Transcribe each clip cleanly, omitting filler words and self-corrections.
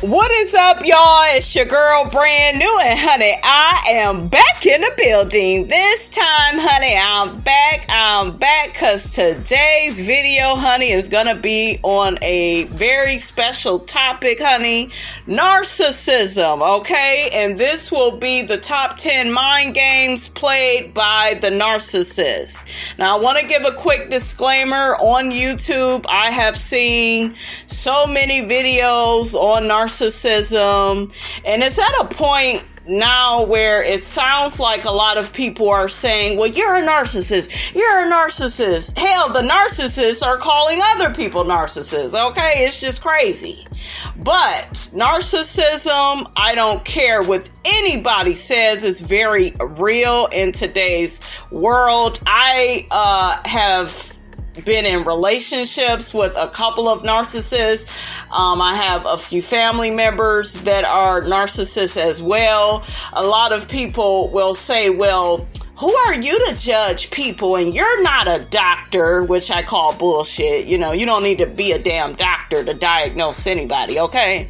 What is up, y'all? It's your girl, brand new, and honey, I am back in the building. This time, honey, I'm back, because today's video, honey, is gonna be on a very special topic, honey, narcissism, okay? And this will be the top 10 mind games played by the narcissist. Now, I want to give a quick disclaimer. On YouTube, I have seen so many videos on narcissism, and it's at a point now where it sounds like a lot of people are saying, well, you're a narcissist. Hell, the narcissists are calling other people narcissists. Okay, it's just crazy. But narcissism, I don't care what anybody says, is very real in today's world. I have been in relationships with a couple of narcissists. I have a few family members that are narcissists as well. A lot of people will say, well, who are you to judge people? And you're not a doctor, which I call bullshit. You know, you don't need to be a damn doctor to diagnose anybody, okay?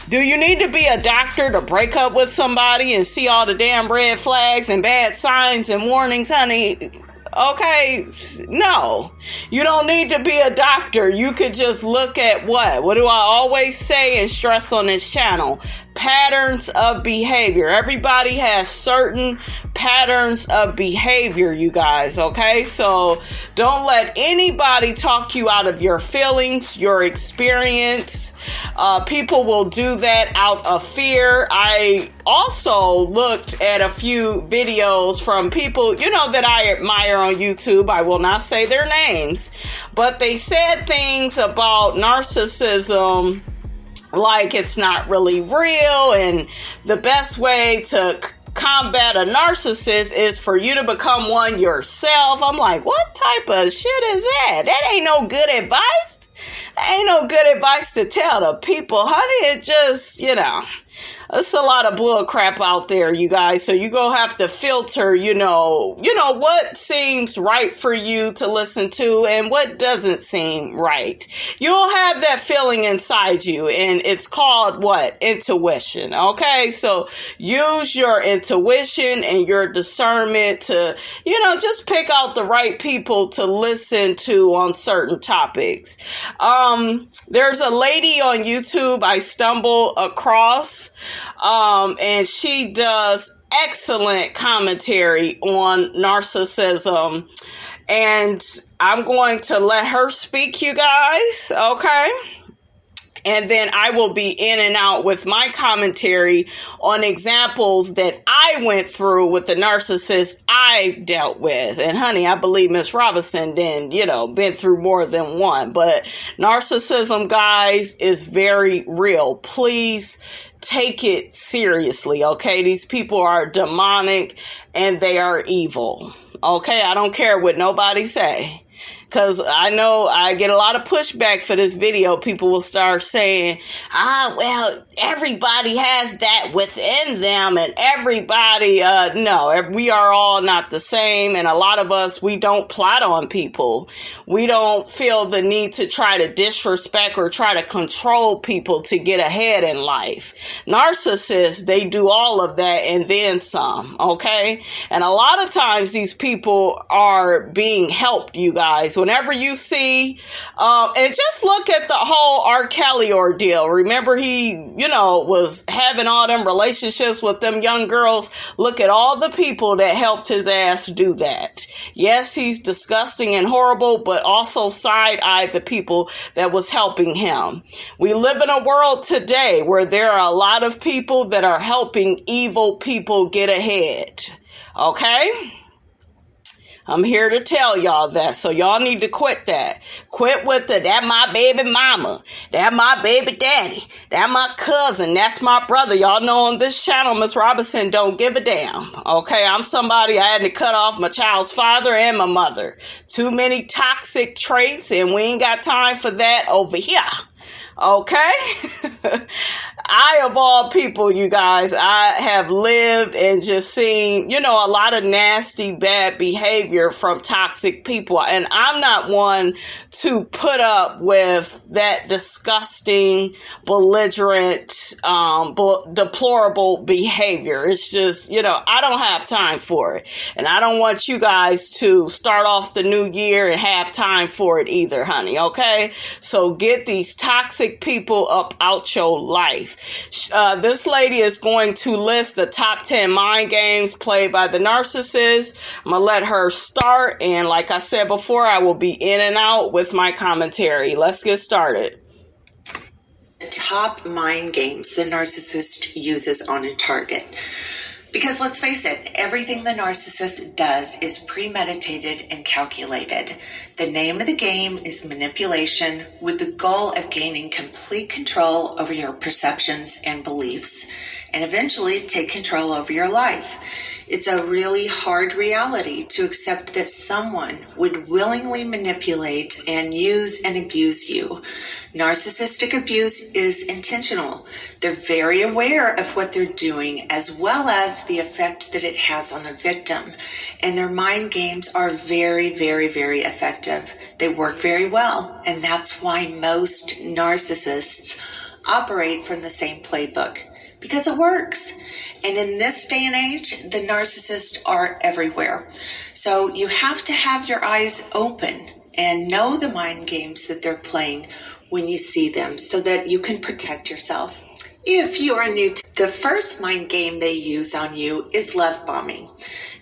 Do you need to be a doctor to break up with somebody and see all the damn red flags and bad signs and warnings, honey? Okay, no, you don't need to be a doctor. You could just look at what do I always say and stress on this channel? Patterns of behavior. Everybody has certain patterns of behavior, you guys, okay? So don't let anybody talk you out of your feelings, your experience. People will do that out of fear. I also looked at a few videos from people, that I admire on YouTube. I will not say their names, but they said things about narcissism like it's not really real, and the best way to combat a narcissist is for you to become one yourself. I'm like, what type of shit is that? That ain't no good advice. That ain't no good advice to tell the people, honey. It just, it's a lot of bull crap out there, you guys. So you gonna have to filter, what seems right for you to listen to and what doesn't seem right. You'll have that feeling inside you, and it's called what? Intuition. Okay, so use your intuition and your discernment to, just pick out the right people to listen to on certain topics. There's a lady on YouTube I stumbled across, and she does excellent commentary on narcissism, and I'm going to let her speak, you guys, okay? And then I will be in and out with my commentary on examples that I went through with the narcissist I dealt with. And honey, I believe Miss Robinson then, been through more than one. But narcissism, guys, is very real. Please take it seriously, okay? These people are demonic and they are evil. Okay, I don't care what nobody say. Because I know I get a lot of pushback for this video. People will start saying, well, everybody has that within them, and everybody, no, we are all not the same. And a lot of us, we don't plot on people. We don't feel the need to try to disrespect or try to control people to get ahead in life. Narcissists, they do all of that and then some, okay? And a lot of times these people are being helped, you guys. Whenever you see, and just look at the whole R. Kelly ordeal. Remember he, was having all them relationships with them young girls. Look at all the people that helped his ass do that. Yes, he's disgusting and horrible, but also side-eyed the people that was helping him. We live in a world today where there are a lot of people that are helping evil people get ahead. Okay? I'm here to tell y'all that. So y'all need to quit that. Quit with that my baby mama. That my baby daddy. That my cousin. That's my brother. Y'all know on this channel, Miss Robinson don't give a damn. Okay, I'm somebody, I had to cut off my child's father and my mother. Too many toxic traits, and we ain't got time for that over here. Okay? I, of all people, you guys, I have lived and just seen, a lot of nasty, bad behavior from toxic people. And I'm not one to put up with that disgusting, belligerent, deplorable behavior. It's just, I don't have time for it. And I don't want you guys to start off the new year and have time for it either, honey. Okay? So get these toxic people up out your life. This lady is going to list the top 10 mind games played by the narcissist. I'm going to let her start. And like I said before, I will be in and out with my commentary. Let's get started. Top mind games the narcissist uses on a target. Because let's face it, everything the narcissist does is premeditated and calculated. The name of the game is manipulation, with the goal of gaining complete control over your perceptions and beliefs, and eventually take control over your life. It's a really hard reality to accept that someone would willingly manipulate and use and abuse you. Narcissistic abuse is intentional. They're very aware of what they're doing, as well as the effect that it has on the victim. And their mind games are very, very, very effective. They work very well. And that's why most narcissists operate from the same playbook, because it works. And in this day and age, the narcissists are everywhere. So you have to have your eyes open and know the mind games that they're playing when you see them, so that you can protect yourself. If you are new to the first mind game they use on you is love bombing.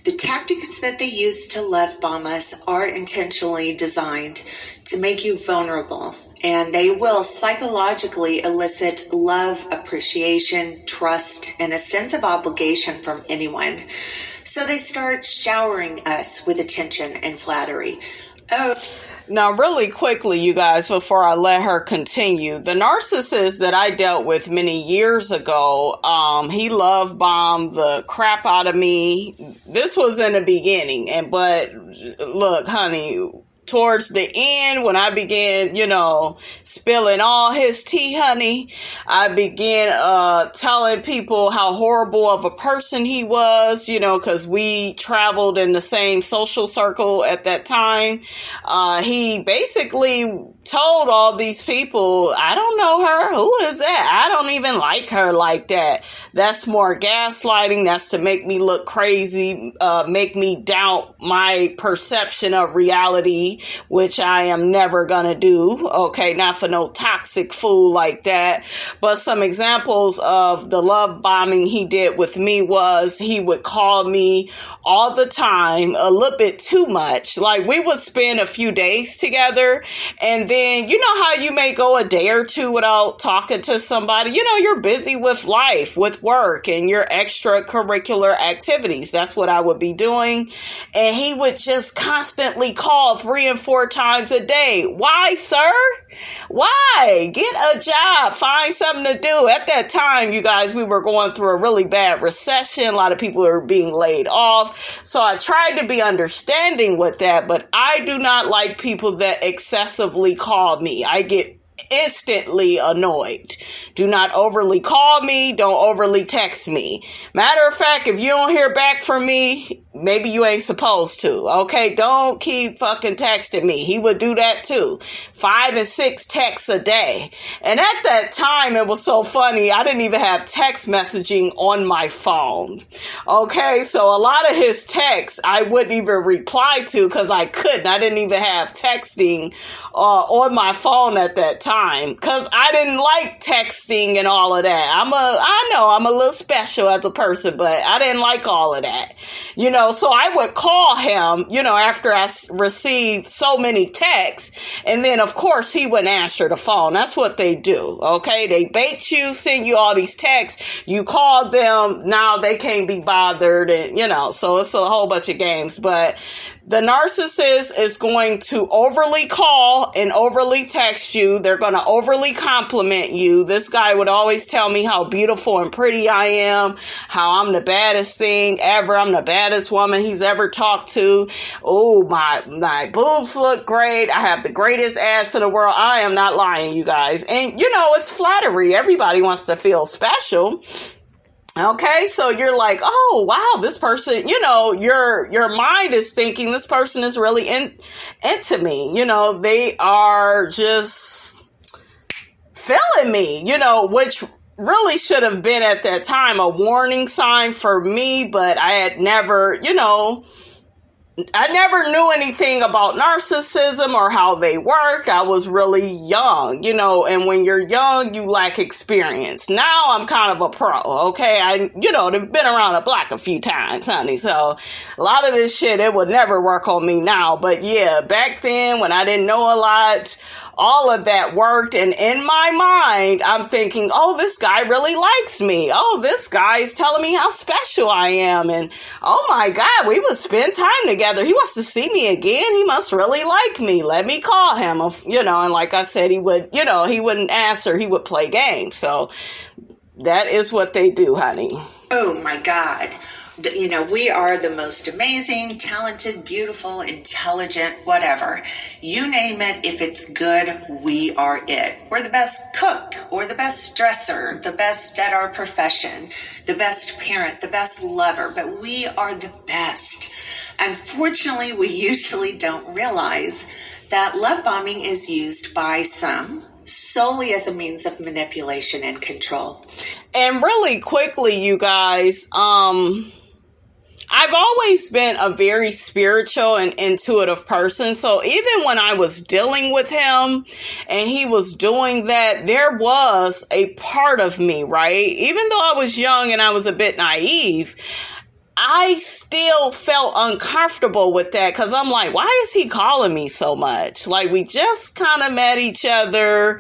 The tactics that they use to love bomb us are intentionally designed to make you vulnerable, and they will psychologically elicit love, appreciation, trust, and a sense of obligation from anyone. So they start showering us with attention and flattery. Now, really quickly, you guys, before I let her continue, the narcissist that I dealt with many years ago, he love bombed the crap out of me. This was in the beginning, but look, honey, towards the end, when I began, spilling all his tea, honey, I began telling people how horrible of a person he was, because we traveled in the same social circle at that time. He basically told all these people, I don't know her. Who is that? I don't even like her like that. That's more gaslighting. That's to make me look crazy, make me doubt my perception of reality, which I am never gonna do. Okay, not for no toxic fool like that. But some examples of the love bombing he did with me was he would call me all the time, a little bit too much. Like, we would spend a few days together, and then, how you may go a day or two without talking to somebody. You're busy with life, with work, and your extracurricular activities. That's what I would be doing. And he would just constantly call 3 and 4 times a day. Why, sir? Why? Get a job. Find something to do. At that time, you guys, we were going through a really bad recession. A lot of people were being laid off. So I tried to be understanding with that, but I do not like people that excessively call me. I get instantly annoyed. Do not overly call me. Don't overly text me. Matter of fact, if you don't hear back from me, maybe you ain't supposed to. Okay, don't keep fucking texting me. He would do that too. 5 and 6 texts a day. And at that time, it was so funny. I didn't even have text messaging on my phone. Okay, so a lot of his texts I wouldn't even reply to because I couldn't. I didn't even have texting on my phone at that time because I didn't like texting and all of that. I know I'm a little special as a person, but I didn't like all of that. So I would call him, after I received so many texts. And then, of course, he wouldn't answer the phone. That's what they do. Okay. They bait you, send you all these texts. You call them. Now they can't be bothered. And, so it's a whole bunch of games. But The narcissist is going to overly call and overly text you. They're going to overly compliment you. This guy would always tell me how beautiful and pretty I am, how I'm the baddest thing ever. I'm the baddest woman he's ever talked to. Oh, my boobs look great. I have the greatest ass in the world. I am not lying, you guys. And, it's flattery. Everybody wants to feel special. Okay, so you're like, oh, wow, this person, your mind is thinking this person is really into me. They are just feeling me, which really should have been at that time a warning sign for me, but I had never, I never knew anything about narcissism or how they work. I was really young, and when you're young, you lack experience. Now I'm kind of a pro, okay? They've been around the block a few times, honey. So a lot of this shit, it would never work on me now. But yeah, back then when I didn't know a lot, all of that worked. And in my mind, I'm thinking, oh, this guy really likes me. Oh, this guy is telling me how special I am. And oh my God, we would spend time together. He wants to see me again. He must really like me. Let me call him. And like I said, he would, he wouldn't answer. He would play games. So that is what they do, honey. Oh my God. We are the most amazing, talented, beautiful, intelligent, whatever. You name it, if it's good, we are it. We're the best cook, or the best dresser, the best at our profession, the best parent, the best lover, but we are the best. Unfortunately, we usually don't realize that love bombing is used by some solely as a means of manipulation and control. And really quickly, you guys, I've always been a very spiritual and intuitive person. So even when I was dealing with him and he was doing that, there was a part of me, right? Even though I was young and I was a bit naive, I still felt uncomfortable with that because I'm like, why is he calling me so much? Like, we just kind of met each other.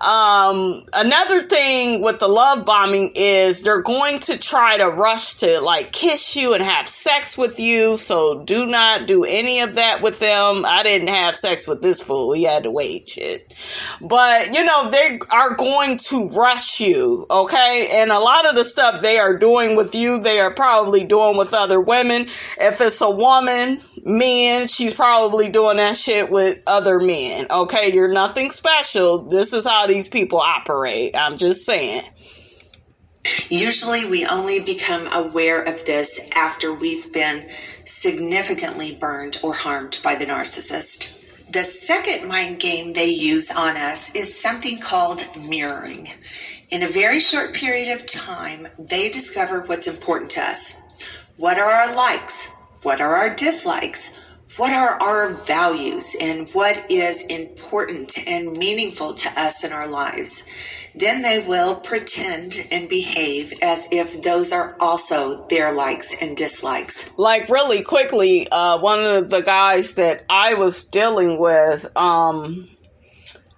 Another thing with the love bombing is they're going to try to rush to like kiss you and have sex with you. So do not do any of that with them. I didn't have sex with this fool. He had to wait, shit. But, they are going to rush you, okay? And a lot of the stuff they are doing with you, they are probably doing with other women. If it's a woman, men, she's probably doing that shit with other men. Okay, you're nothing special. This is how these people operate. I'm just saying. Usually we only become aware of this after we've been significantly burned or harmed by the narcissist. The second mind game they use on us is something called mirroring. In a very short period of time, they discover what's important to us. What are our likes? What are our dislikes? What are our values? And what is important and meaningful to us in our lives? Then they will pretend and behave as if those are also their likes and dislikes. Like really quickly, one of the guys that I was dealing with,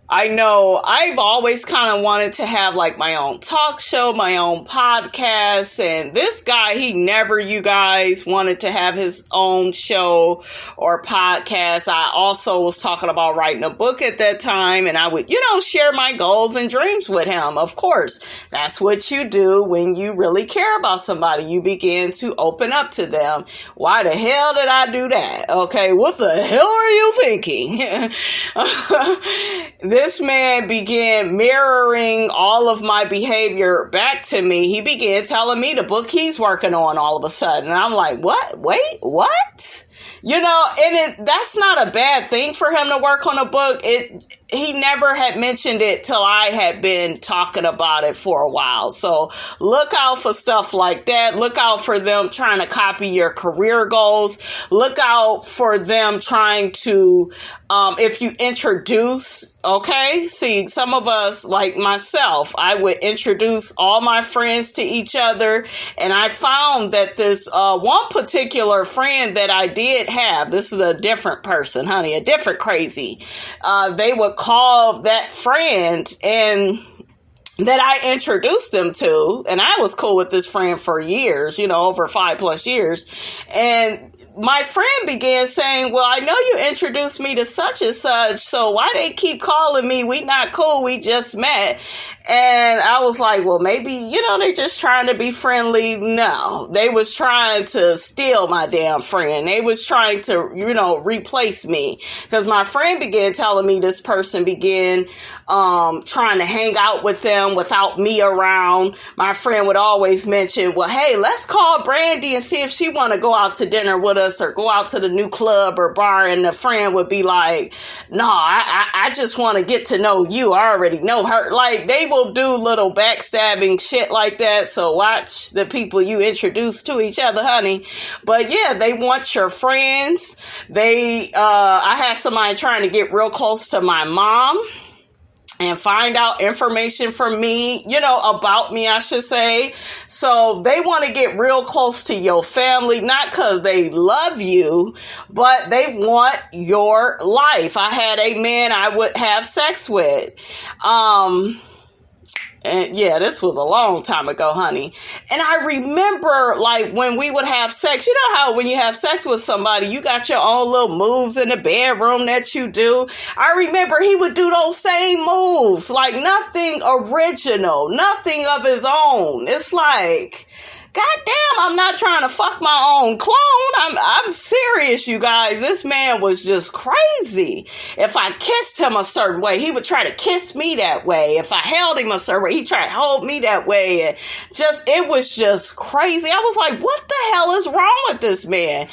I know I've always kind of wanted to have like my own talk show, my own podcast. And this guy, he never, you guys, wanted to have his own show or podcast. I also was talking about writing a book at that time. And I would, share my goals and dreams with him. Of course, that's what you do when you really care about somebody. You begin to open up to them. Why the hell did I do that? Okay, what the hell are you thinking? This man began mirroring all of my behavior back to me. He began telling me the book he's working on all of a sudden. And I'm like, what? Wait, what? That's not a bad thing for him to work on a book. He never had mentioned it till I had been talking about it for a while. So look out for stuff like that. Look out for them trying to copy your career goals. Look out for them trying to, if you introduce, okay? See, some of us, like myself, I would introduce all my friends to each other. And I found that this one particular friend that I did have, this is a different person, honey, a different crazy. They would call that friend and that I introduced them to, and I was cool with this friend for years, over 5+ years. And my friend began saying, well, I know you introduced me to such and such, so why they keep calling me? We not cool. We just met. And I was like, well, maybe, they're just trying to be friendly. No, they was trying to steal my damn friend. They was trying to, replace me, because my friend began telling me this person began trying to hang out with them without me around. My friend would always mention, well, hey, let's call Brandy and see if she want to go out to dinner with us or go out to the new club or bar. And the friend would be like, no, I just want to get to know you. I already know her. Like, they will do little backstabbing shit like that. So watch the people you introduce to each other, honey. But yeah, they want your friends. I had somebody trying to get real close to my mom and find out information from me, about me, I should say. So they want to get real close to your family, not because they love you, but they want your life. I had a man I would have sex with. And yeah, this was a long time ago, honey. And I remember, like, when we would have sex, you know how when you have sex with somebody, you got your own little moves in the bedroom that you do. I remember he would do those same moves, like nothing original, nothing of his own. It's like, God damn, I'm not trying to fuck my own clone. I'm serious, you guys. This man was just crazy. If I kissed him a certain way, he would try to kiss me that way. If I held him a certain way, he tried to hold me that way. And it was just crazy. I was like, what the hell is wrong with this man?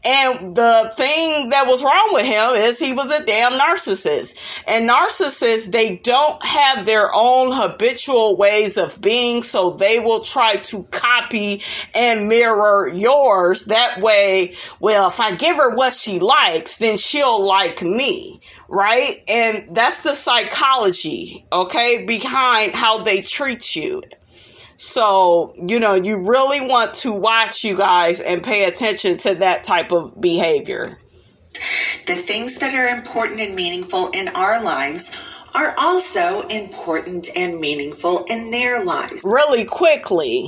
And the thing that was wrong with him is he was a damn narcissist. And narcissists, they don't have their own habitual ways of being, so they will try to copy and mirror yours. That way, well, if I give her what she likes, then she'll like me, right? And that's the psychology, okay, behind how they treat you. So, you really want to watch, you guys, and pay attention to that type of behavior. The things that are important and meaningful in our lives are also important and meaningful in their lives. Really quickly,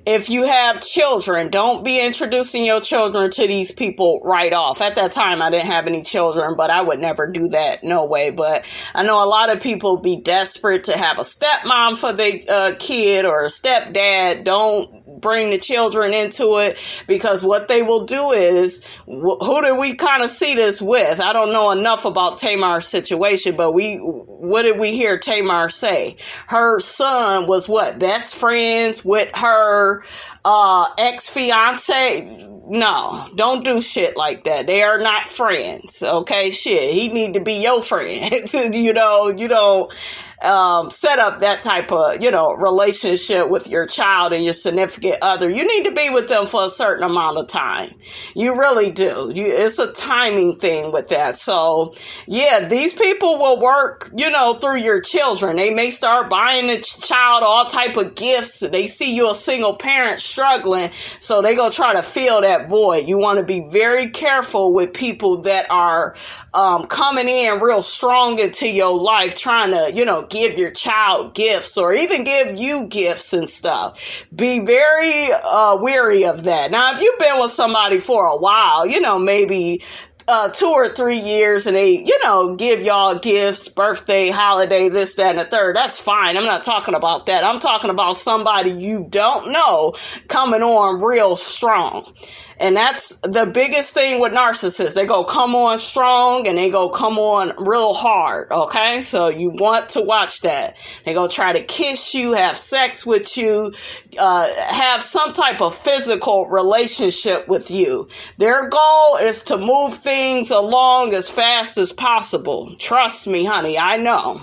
if you have children, don't be introducing your children to these people right off. At that time, I didn't have any children, but I would never do that. No way. But I know a lot of people be desperate to have a stepmom for their kid or a stepdad. Don't bring the children into it, because what they will do is, who did we kind of see this with? I don't know enough about Tamar's situation, but what did we hear Tamar say? Her son was best friends with her ex-fiance? No, don't do shit like that. They are not friends. Okay, shit. He need to be your friend. You don't set up that type of, relationship with your child and your significant other. You need to be with them for a certain amount of time. You really do. It's a timing thing with that. So yeah, these people will work, through your children. They may start buying the child all type of gifts. They see you a single parent struggling, so they gonna try to fill that void. You want to be very careful with people that are coming in real strong into your life, trying to, give your child gifts or even give you gifts and stuff. Be very weary of that. Now, if you've been with somebody for a while, maybe 2 or 3 years, and they, give y'all gifts, birthday, holiday, this, that, and the third, that's fine. I'm not talking about that. I'm talking about somebody you don't know coming on real strong. And that's the biggest thing with narcissists. They go come on strong and they go come on real hard. Okay. So you want to watch that. They go try to kiss you, have sex with you, have some type of physical relationship with you. Their goal is to move things along as fast as possible. Trust me, honey. I know.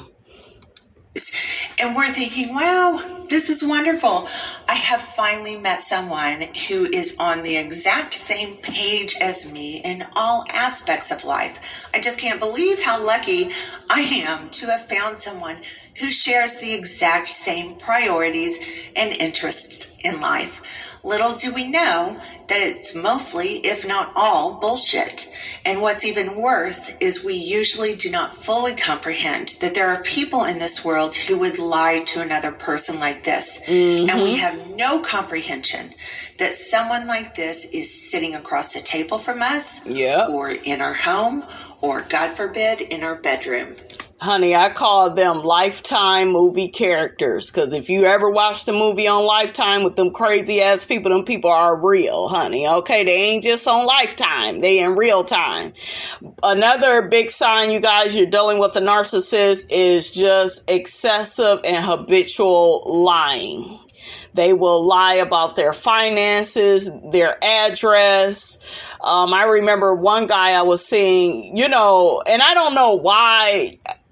And we're thinking, wow, this is wonderful. I have finally met someone who is on the exact same page as me in all aspects of life. I just can't believe how lucky I am to have found someone who shares the exact same priorities and interests in life. Little do we know that it's mostly, if not all, bullshit. And what's even worse is we usually do not fully comprehend that there are people in this world who would lie to another person like this. Mm-hmm. And we have no comprehension that someone like this is sitting across the table from us, or in our home, or God forbid, in our bedroom. Honey, I call them Lifetime movie characters, because if you ever watched a movie on Lifetime with them crazy ass people, them people are real, honey, okay? They ain't just on Lifetime. They in real time. Another big sign, you guys, you're dealing with a narcissist is just excessive and habitual lying. They will lie about their finances, their address. I remember one guy I was seeing, and I don't know why.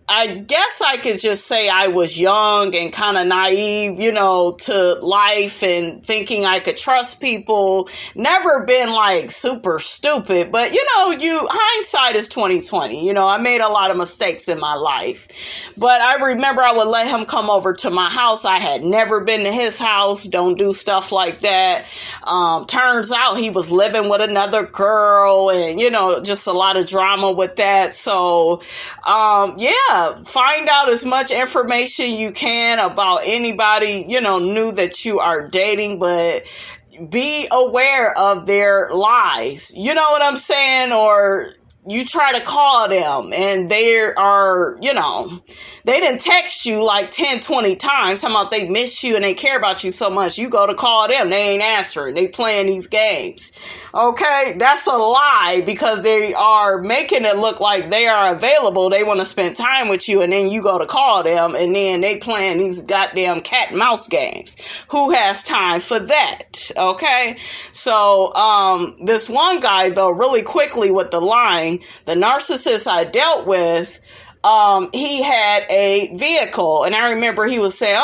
I guess I could just say I was young and kind of naive, to life and thinking I could trust people. Never been like super stupid, but hindsight is 20/20. I made a lot of mistakes in my life, but I remember I would let him come over to my house. I had never been to his house. Don't do stuff like that. Turns out he was living with another girl and, just a lot of drama with that. So, find out as much information you can about anybody, new that you are dating, but be aware of their lies. You know what I'm saying? Or you try to call them and they are, they didn't text you like 10, 20 times. Talking about they miss you and they care about you so much. You go to call them. They ain't answering. They playing these games. Okay. That's a lie because they are making it look like they are available. They want to spend time with you. And then you go to call them and then they playing these goddamn cat and mouse games. Who has time for that? Okay. So, this one guy though, really quickly with the lying, the narcissist I dealt with, he had a vehicle, and I remember he was saying,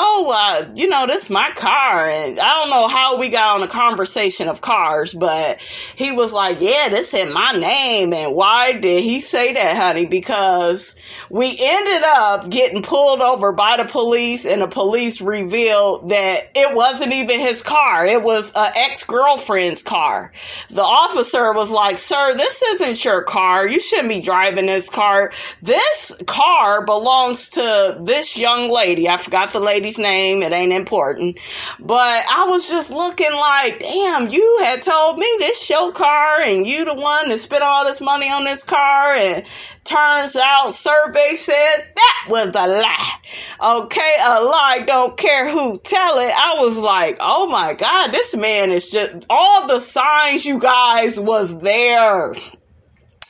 this is my car, and I don't know how we got on a conversation of cars, but he was like, yeah, this in my name. And why did he say that, honey? Because we ended up getting pulled over by the police, and the police revealed that it wasn't even his car. It was an ex-girlfriend's car. The officer was like, sir, this isn't your car. You shouldn't be driving this car. This car belongs to this young lady. I forgot the lady's name. It ain't important. But I was just looking like, damn, you had told me this your car and you the one that spent all this money on this car. And turns out survey said that was a lie. Okay, a lie, don't care who tell it. I was like, oh my God, this man is just, all the signs, you guys, was there.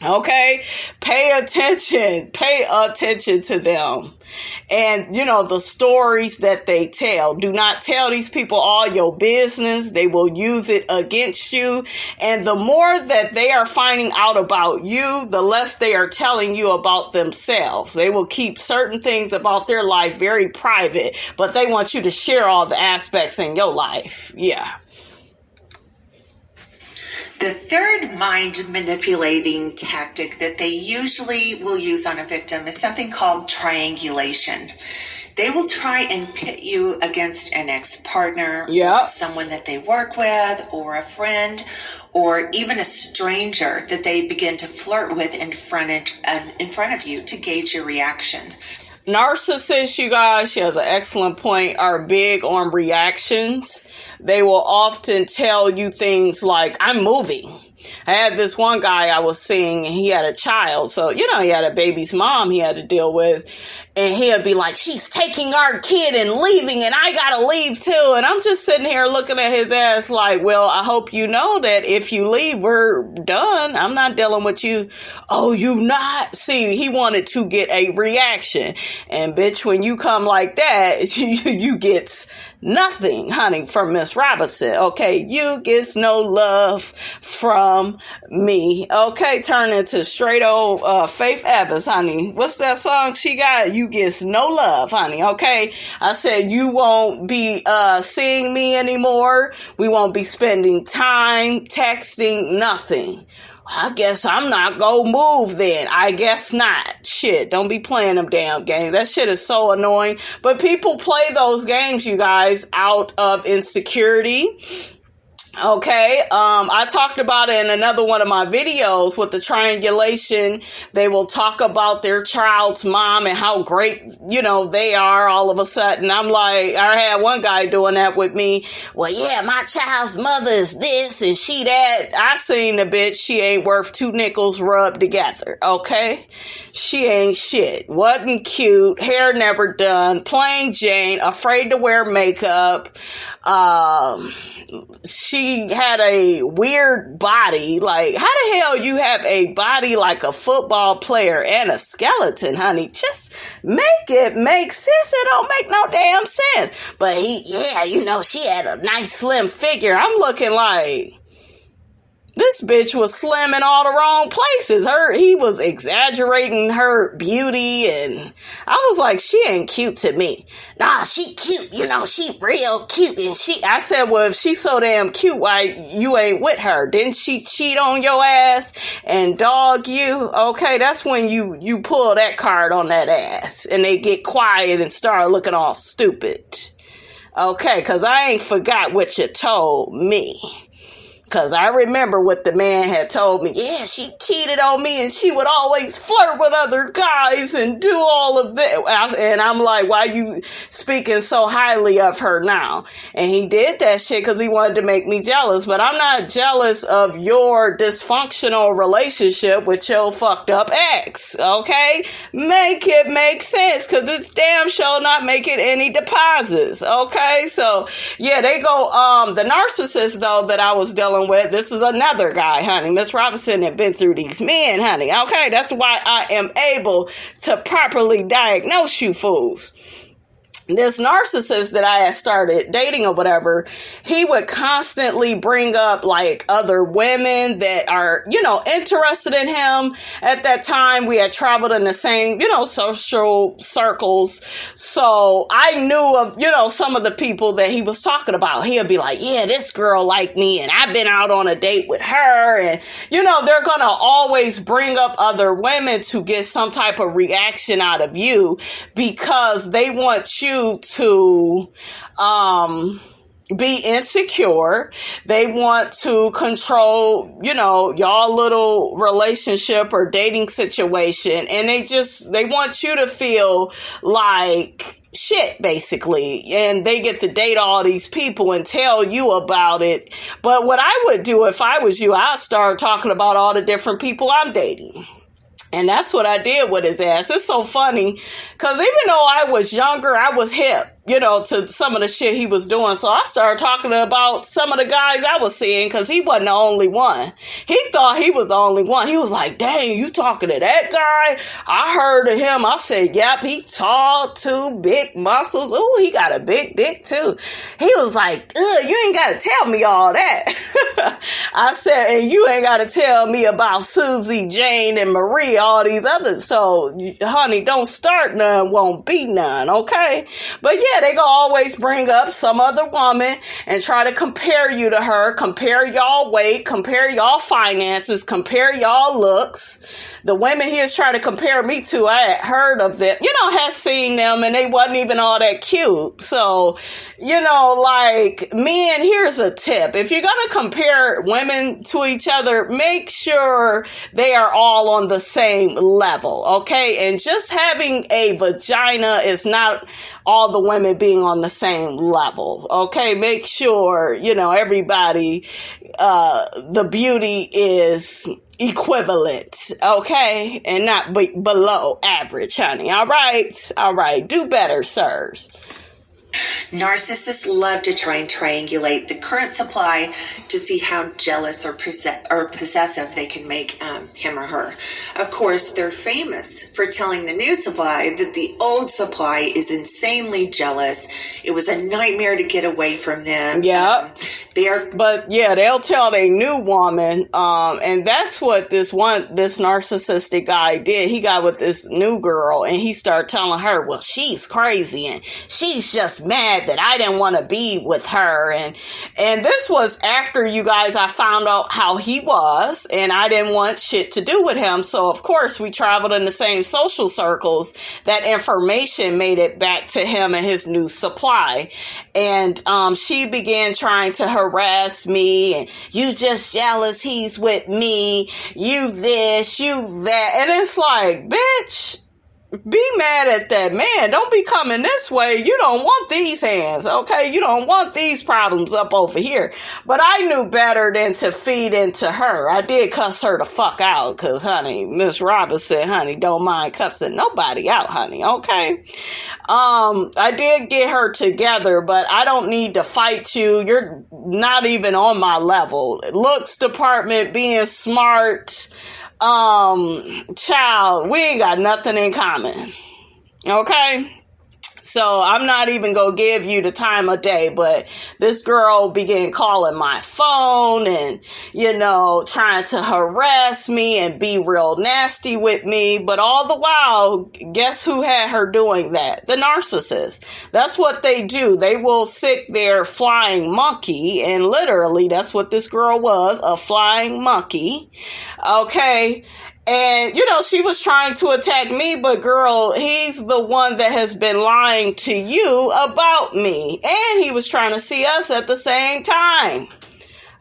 Okay, pay attention to them. And, the stories that they tell. Do not tell these people all your business. They will use it against you. And the more that they are finding out about you, the less they are telling you about themselves. They will keep certain things about their life very private, but they want you to share all the aspects in your life. Yeah. The third mind manipulating tactic that they usually will use on a victim is something called triangulation. They will try and pit you against an ex-partner, or someone that they work with, or a friend, or even a stranger that they begin to flirt with in front of you to gauge your reaction. Narcissists, you guys, she has an excellent point, are big on reactions. They will often tell you things like, I'm moving. I had this one guy I was seeing, and he had a child. So, he had a baby's mom he had to deal with. And he'd be like, she's taking our kid and leaving, and I gotta leave too. And I'm just sitting here looking at his ass like, well, I hope you know that if you leave, we're done. I'm not dealing with you. Oh, you not? See, he wanted to get a reaction. And bitch, when you come like that, you get nothing, honey, from Miss Robinson. Okay, you gets no love from me. Okay, turn into straight old Faith Evans, honey. What's that song she got? You you gets no love, honey, okay? I said you won't be seeing me anymore. We won't be spending time, texting, nothing. I guess I'm not gonna move then. I guess not. Shit, don't be playing them damn games. That shit is so annoying. But people play those games, you guys, out of insecurity. Okay, I talked about it in another one of my videos with the triangulation. They will talk about their child's mom and how great, they are all of a sudden. I'm like, I had one guy doing that with me. Well, yeah, my child's mother is this and she that. I seen the bitch. She ain't worth 2 nickels rubbed together. Okay, she ain't shit. Wasn't cute. Hair never done. Plain Jane. Afraid to wear makeup. She had a weird body. Like, how the hell you have a body like a football player and a skeleton, honey? Just make it make sense. It don't make no damn sense. But she had a nice slim figure. I'm looking like, this bitch was slim in all the wrong places. He was exaggerating her beauty, and I was like, she ain't cute to me. Nah, she cute, she real cute. And I said, well, if she's so damn cute, why you ain't with her? Didn't she cheat on your ass and dog you? Okay, that's when you pull that card on that ass, and they get quiet and start looking all stupid. Okay, because I ain't forgot what you told me. Because I remember what the man had told me. Yeah, she cheated on me and she would always flirt with other guys and do all of that. And I'm like, why you speaking so highly of her now? And he did that shit because he wanted to make me jealous. But I'm not jealous of your dysfunctional relationship with your fucked up ex. Okay? Make it make sense, because it's damn sure not making any deposits. Okay? So, yeah, they go, the narcissist, though, that I was dealing with, this is another guy, honey. Miss Robinson had been through these men, honey. Okay, that's why I am able to properly diagnose you fools. This narcissist that I had started dating or whatever, he would constantly bring up like other women that are, interested in him. At that time, we had traveled in the same, social circles. So I knew of, some of the people that he was talking about. He'll be like, yeah, this girl liked me and I've been out on a date with her. And, they're going to always bring up other women to get some type of reaction out of you, because they want you to be insecure. They want to control, y'all little relationship or dating situation, and they want you to feel like shit, basically, and they get to date all these people and tell you about it. But what I would do if I was you, I'd start talking about all the different people I'm dating. And that's what I did with his ass. It's so funny, because even though I was younger, I was hip, to some of the shit he was doing. So I started talking about some of the guys I was seeing, because he wasn't the only one. He thought he was the only one. He was like, dang, you talking to that guy? I heard of him. I said, yep, he tall, too, big muscles. Ooh, he got a big dick, too. He was like, you ain't got to tell me all that. I said, and you ain't got to tell me about Susie, Jane, and Marie, all these others. So, honey, don't start none, won't be none, okay? But yeah, they gonna always bring up some other woman and try to compare you to her, compare y'all weight, compare y'all finances, compare y'all looks. The women he was trying to compare me to, I had heard of them, had seen them, and they wasn't even all that cute. So, like, men, here's a tip. If you're gonna compare women to each other, make sure they are all on the same level, okay? And just having a vagina is not all the women being on the same level, okay? Make sure, everybody, the beauty is equivalent, okay? And not below average, honey. All right? Do better, sirs. Narcissists love to try and triangulate the current supply to see how jealous or possessive they can make him or her. Of course, they're famous for telling the new supply that the old supply is insanely jealous. It was a nightmare to get away from them. Yeah. They'll tell their new woman, and that's what this narcissistic guy did. He got with this new girl, and he started telling her, well, she's crazy, and she's just mad that I didn't want to be with her. And this was after, you guys, I found out how he was, and I didn't want shit to do with him. So, of course, we traveled in the same social circles. That information made it back to him and his new supply. And she began trying to harass me, and you just jealous he's with me, you this, you that. And it's like, bitch, be mad at that man. Don't be coming this way. You don't want these hands, okay? You don't want these problems up over here. But I knew better than to feed into her. I did cuss her the fuck out because, honey, Miss Robinson, honey, don't mind cussing nobody out, honey, okay? I did get her together, but I don't need to fight you. You're not even on my level. Looks department, being smart, child, we ain't got nothing in common. Okay? So I'm not even going to give you the time of day, but this girl began calling my phone and, trying to harass me and be real nasty with me. But all the while, guess who had her doing that? The narcissist. That's what they do. They will sit there flying monkey, and literally that's what this girl was, a flying monkey. Okay? And, she was trying to attack me, but girl, he's the one that has been lying to you about me. And he was trying to see us at the same time.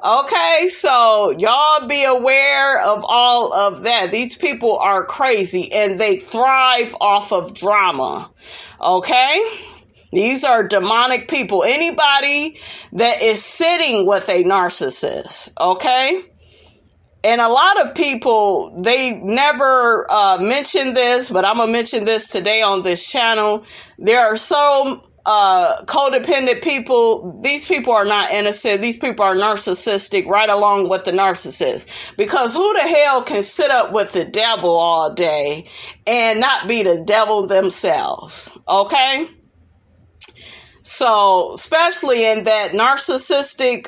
Okay, so y'all be aware of all of that. These people are crazy and they thrive off of drama. Okay? These are demonic people. Anybody that is sitting with a narcissist, okay? And a lot of people, they never mention this, but I'm going to mention this today on this channel. There are so codependent people. These people are not innocent. These people are narcissistic right along with the narcissist. Because who the hell can sit up with the devil all day and not be the devil themselves? Okay? So, especially in that narcissistic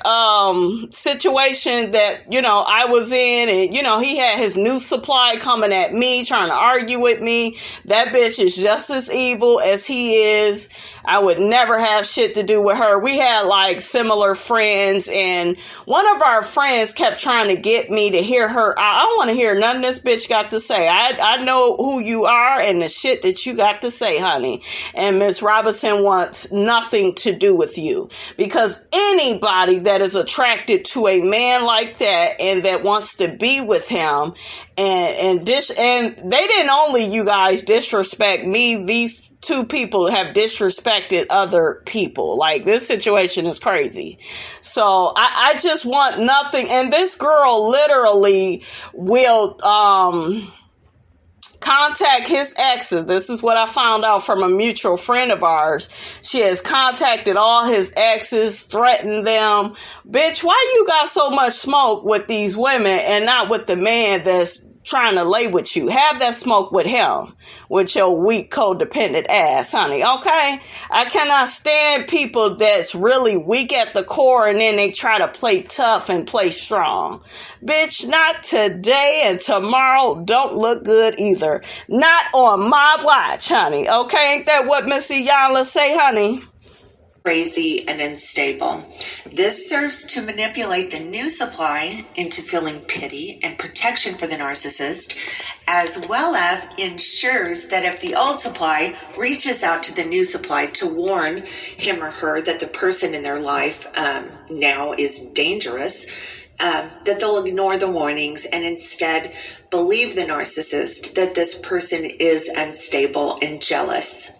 situation that, I was in, and, he had his new supply coming at me, trying to argue with me. That bitch is just as evil as he is. I would never have shit to do with her. We had like similar friends, and one of our friends kept trying to get me to hear her. I don't want to hear nothing this bitch got to say. I know who you are and the shit that you got to say, honey. And Miss Robinson wants nothing to do with you, because anybody that is attracted to a man like that and that wants to be with him and they didn't only, you guys, disrespect me. These two people have disrespected other people. Like, this situation is crazy. So I just want nothing. And this girl literally will contact his exes. This is what I found out from a mutual friend of ours. She has contacted all his exes, threatened them. Bitch, why you got so much smoke with these women and not with the man that's trying to lay with you? Have that smoke with him, with your weak, codependent ass, honey, okay? I cannot stand people that's really weak at the core and then they try to play tough and play strong. Bitch, not today, and tomorrow don't look good either. Not on my watch, honey, okay? Ain't that what Missy Yanla say, honey? Crazy and unstable. This serves to manipulate the new supply into feeling pity and protection for the narcissist, as well as ensures that if the old supply reaches out to the new supply to warn him or her that the person in their life now is dangerous, that they'll ignore the warnings and instead believe the narcissist that this person is unstable and jealous.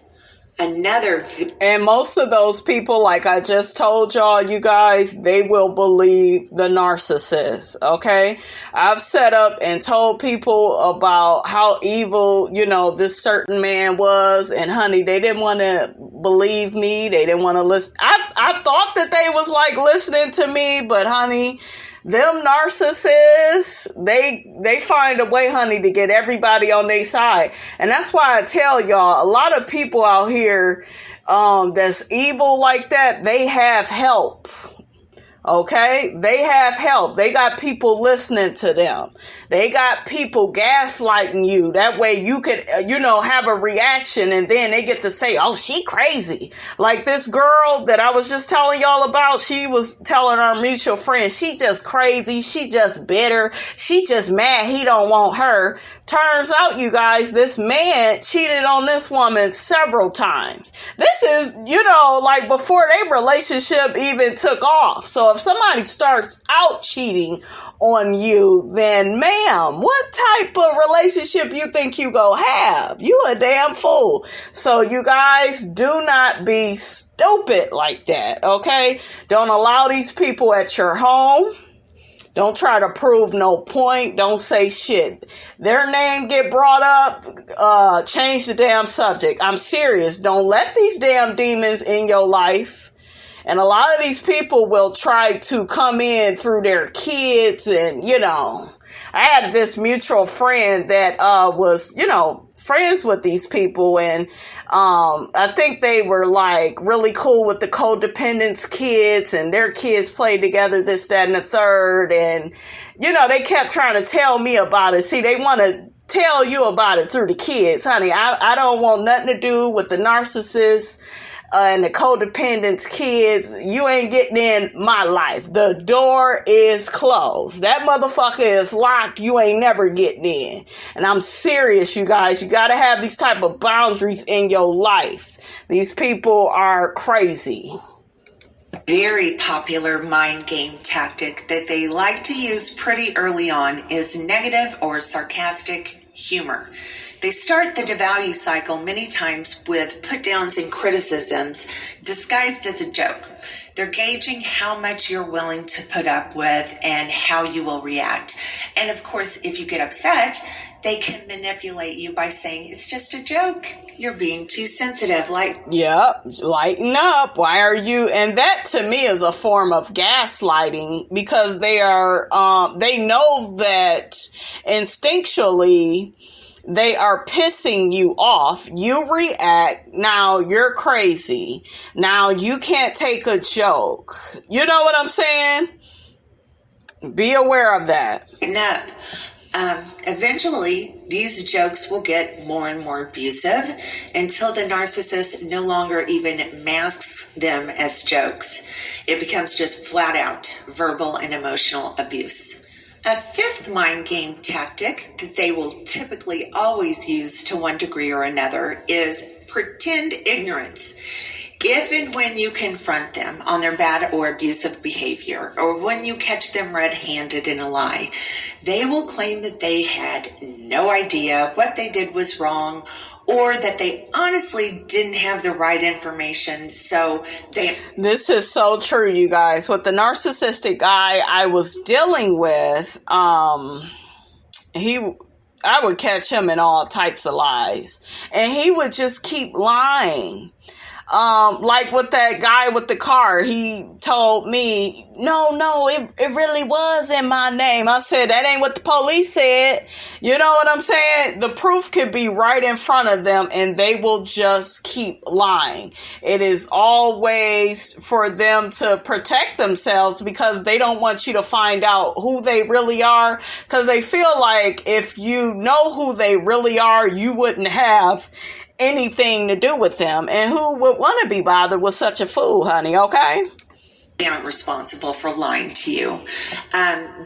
Another. And most of those people, like I just told y'all, you guys, they will believe the narcissist, okay? I've set up and told people about how evil, this certain man was. And honey, they didn't want to believe me. They didn't want to listen. I thought that they was like listening to me, but honey, them narcissists, they find a way, honey, to get everybody on their side. And that's why I tell y'all, a lot of people out here that's evil like that, they have help. Okay, they have help. They got people listening to them. They got people gaslighting you. That way you could, have a reaction, and then they get to say, oh, she crazy. Like this girl that I was just telling y'all about, she was telling our mutual friend, she just crazy. She just bitter. She just mad he don't want her. Turns out, you guys, this man cheated on this woman several times. This is, like before their relationship even took off. So if somebody starts out cheating on you, then ma'am, what type of relationship you think you go have? You a damn fool. So you guys, do not be stupid like that, okay? Don't allow these people at your home. Don't try to prove no point. Don't say shit. Their name get brought up, change the damn subject. I'm serious. Don't let these damn demons in your life. And a lot of these people will try to come in through their kids. And, I had this mutual friend that was, friends with these people. And I think they were like really cool with the codependents kids, and their kids played together, this, that, and the third. And, they kept trying to tell me about it. See, they want to tell you about it through the kids. Honey, I don't want nothing to do with the narcissist and the codependents kids. You ain't getting in my life. The door is closed. That motherfucker is locked. You ain't never getting in. And I'm serious, you guys. You got to have these type of boundaries in your life. These people are crazy. Very popular mind game tactic that they like to use pretty early on is negative or sarcastic humor. They start the devalue cycle many times with put downs and criticisms disguised as a joke. They're gauging how much you're willing to put up with and how you will react. And of course, if you get upset, they can manipulate you by saying it's just a joke. You're being too sensitive. Yep, lighten up. Why are you? And that to me is a form of gaslighting, because they know that instinctually they are pissing you off. You react. Now you're crazy. Now you can't take a joke. You know what I'm saying? Be aware of that. Eventually, these jokes will get more and more abusive until the narcissist no longer even masks them as jokes. It becomes just flat out verbal and emotional abuse. A fifth mind game tactic that they will typically always use to one degree or another is pretend ignorance. If and when you confront them on their bad or abusive behavior, or when you catch them red-handed in a lie, they will claim that they had no idea what they did was wrong, or that they honestly didn't have the right information. This is so true, you guys. With the narcissistic guy I was dealing with, I would catch him in all types of lies, and he would just keep lying. Like with that guy with the car, he told me, no, it really was in my name. I said, that ain't what the police said. You know what I'm saying? The proof could be right in front of them, and they will just keep lying. It is always for them to protect themselves, because they don't want you to find out who they really are, because they feel like if you know who they really are, you wouldn't have anything to do with them. And who would want to be bothered with such a fool, honey, okay? They aren't responsible for lying to you.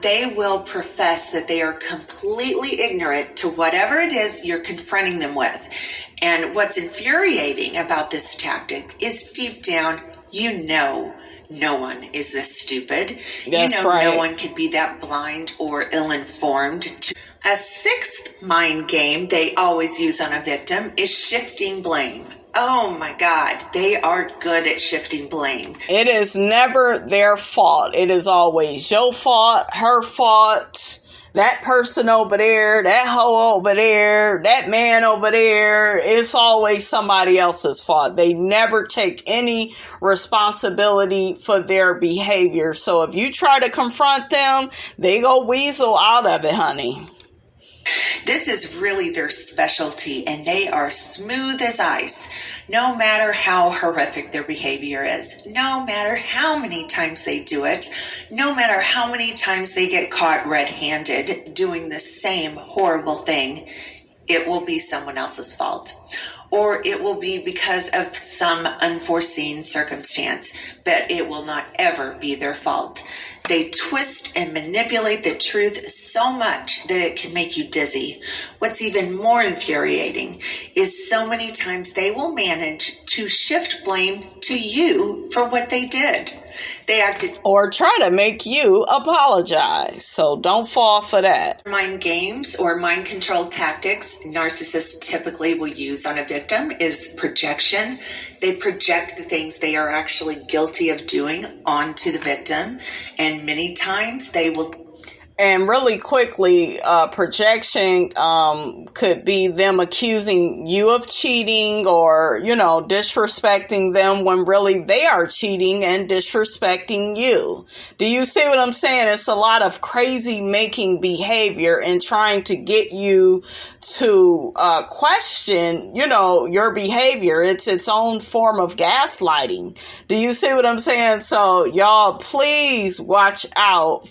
They will profess that they are completely ignorant to whatever it is you're confronting them with. And what's infuriating about this tactic is deep down, no one is this stupid. That's right. No one could be that blind or ill-informed. A sixth mind game they always use on a victim is shifting blame. Oh my God, they are good at shifting blame. It is never their fault. It is always your fault, her fault, that person over there, that hoe over there, that man over there. It's always somebody else's fault. They never take any responsibility for their behavior. So if you try to confront them, they go weasel out of it, honey. This is really their specialty, and they are smooth as ice. No matter how horrific their behavior is, no matter how many times they do it, no matter how many times they get caught red-handed doing the same horrible thing, it will be someone else's fault. Or it will be because of some unforeseen circumstance, but it will not ever be their fault. They twist and manipulate the truth so much that it can make you dizzy. What's even more infuriating is so many times they will manage to shift blame to you for what they did. They acted or try to make you apologize. So don't fall for that. Mind games or mind control tactics narcissists typically will use on a victim is projection. They project the things they are actually guilty of doing onto the victim, and many times they will. And really quickly, projection could be them accusing you of cheating or, disrespecting them when really they are cheating and disrespecting you. Do you see what I'm saying? It's a lot of crazy making behavior and trying to get you to question, your behavior. It's its own form of gaslighting. Do you see what I'm saying? So y'all, please watch out,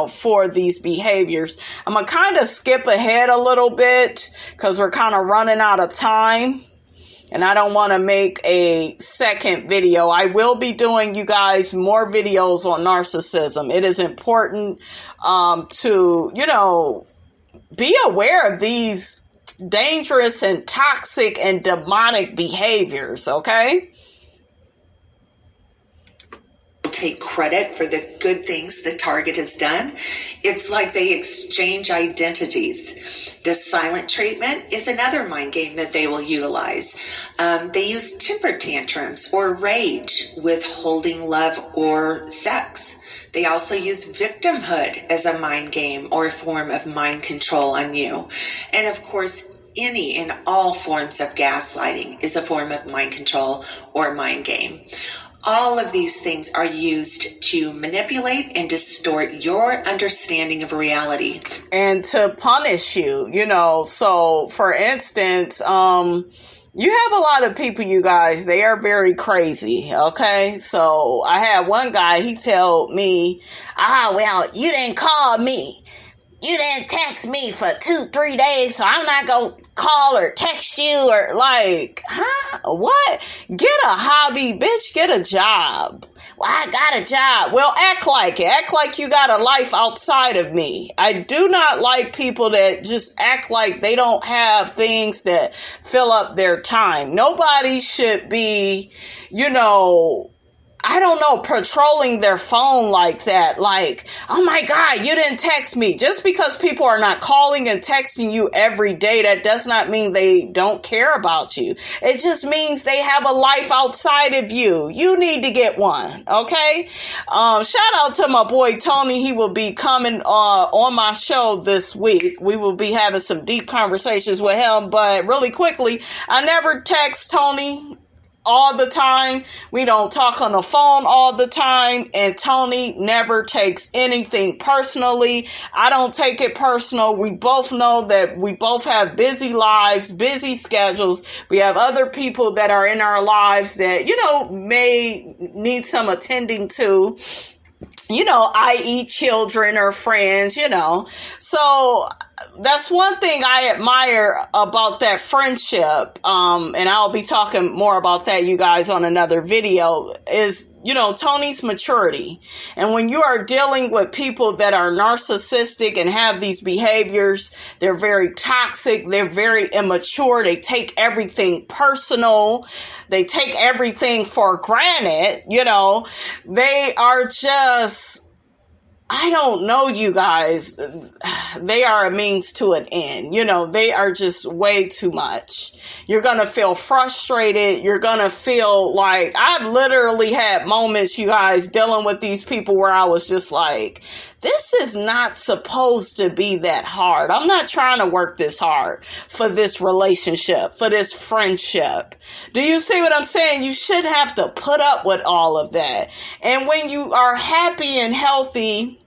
for these behaviors. I'm going to kind of skip ahead a little bit because we're kind of running out of time. And I don't want to make a second video. I will be doing, you guys, more videos on narcissism. It is important to, be aware of these dangerous and toxic and demonic behaviors, okay? Take credit for the good things the target has done. It's like they exchange identities. The silent treatment is another mind game that they will utilize. They use temper tantrums or rage, withholding love or sex. They also use victimhood as a mind game or a form of mind control on you. And of course, any and all forms of gaslighting is a form of mind control or mind game. All of these things are used to manipulate and distort your understanding of reality. And to punish you, So, for instance, you have a lot of people, you guys, they are very crazy, okay? So, I had one guy, he told me, well, you didn't call me. You didn't text me for 2-3 days, so I'm not going to call or text you or what? Get a hobby, bitch. Get a job. Well, I got a job. Well, act like it. Act like you got a life outside of me. I do not like people that just act like they don't have things that fill up their time. Nobody should be, patrolling their phone like that. Like, oh my God, you didn't text me. Just because people are not calling and texting you every day, that does not mean they don't care about you. It just means they have a life outside of you. You need to get one, okay? Shout out to my boy Tony. He will be coming on my show this week. We will be having some deep conversations with him. But really quickly, I never text Tony all the time. We don't talk on the phone all the time, and Tony never takes anything personally. I don't take it personal. We both know that we both have busy lives, busy schedules. We have other people that are in our lives that, may need some attending to, i.e. children or friends, So that's one thing I admire about that friendship, and I'll be talking more about that, you guys, on another video, is, Tony's maturity. And when you are dealing with people that are narcissistic and have these behaviors, they're very toxic, they're very immature, they take everything personal, they take everything for granted, they are just I don't know, you guys. They are a means to an end. You know, they are just way too much. You're going to feel frustrated. You're going to feel like, I've literally had moments, you guys, dealing with these people where I was just like, this is not supposed to be that hard. I'm not trying to work this hard for this relationship, for this friendship. Do you see what I'm saying? You shouldn't have to put up with all of that. And when you are happy and healthy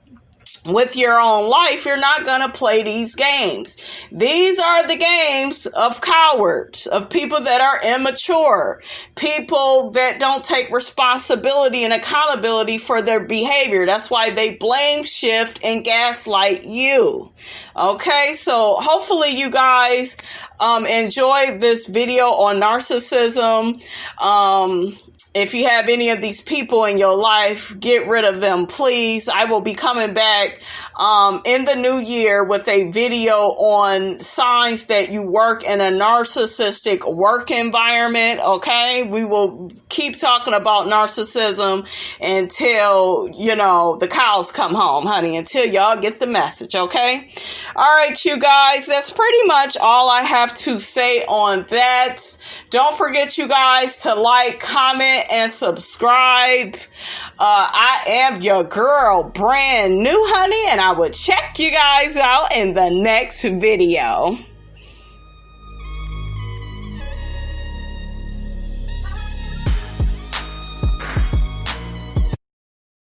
with your own life, you're not going to play these games. These are the games of cowards, of people that are immature, people that don't take responsibility and accountability for their behavior. That's why they blame, shift, and gaslight you. Okay, so hopefully you guys enjoyed this video on narcissism. If you have any of these people in your life, get rid of them, please. I will be coming back in the new year with a video on signs that you work in a narcissistic work environment, okay? We will keep talking about narcissism until, you know, the cows come home, honey, until y'all get the message, okay? All right, you guys, that's pretty much all I have to say on that. Don't forget, you guys, to like, comment, and subscribe. I am your girl, brand new, honey, and I will check you guys out in the next video.